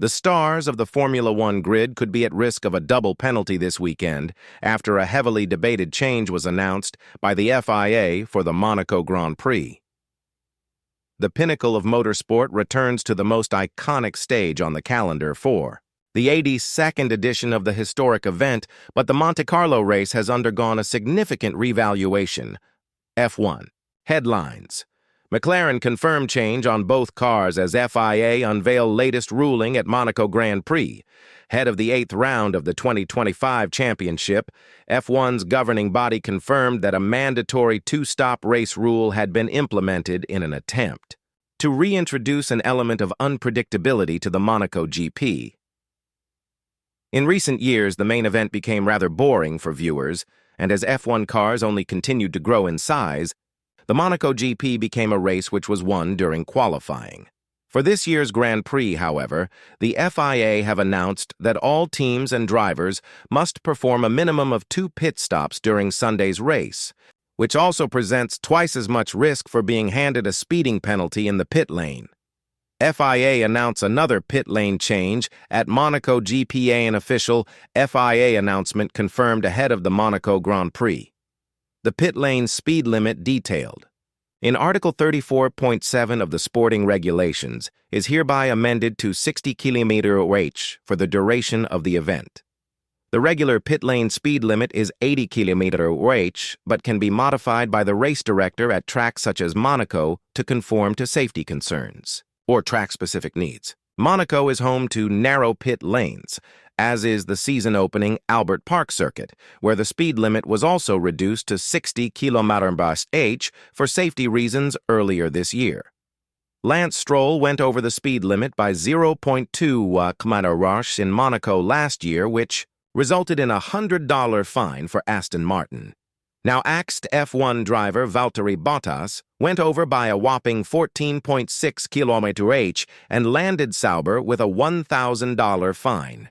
The stars of the Formula One grid could be at risk of a double penalty this weekend after a heavily debated change was announced by the FIA for the Monaco Grand Prix. The pinnacle of motorsport returns to the most iconic stage on the calendar for the 82nd edition of the historic event, but the Monte Carlo race has undergone a significant revaluation. F1. Headlines. McLaren confirmed change on both cars as FIA unveil latest ruling at Monaco Grand Prix. Head of the 8th round of the 2025 championship, F1's governing body confirmed that a mandatory two-stop race rule had been implemented in an attempt to reintroduce an element of unpredictability to the Monaco GP. In recent years, the main event became rather boring for viewers, and as F1 cars only continued to grow in size, the Monaco GP became a race which was won during qualifying. For this year's Grand Prix, however, the FIA have announced that all teams and drivers must perform a minimum of 2 pit stops during Sunday's race, which also presents twice as much risk for being handed a speeding penalty in the pit lane. FIA announced another pit lane change at Monaco GP. An official FIA announcement confirmed ahead of the Monaco Grand Prix. The pit lane speed limit detailed in Article 34.7 of the sporting regulations is hereby amended to 60 km/h for the duration of the event. The regular pit lane speed limit is 80 km/h, but can be modified by the race director at tracks such as Monaco to conform to safety concerns or track-specific needs. Monaco is home to narrow pit lanes, as is the season-opening Albert Park circuit, where the speed limit was also reduced to 60 km/h for safety reasons earlier this year. Lance Stroll went over the speed limit by 0.2 km/h in Monaco last year, which resulted in a $100 fine for Aston Martin. Now axed F1 driver Valtteri Bottas went over by a whopping 14.6 km/h and landed Sauber with a $1,000 fine.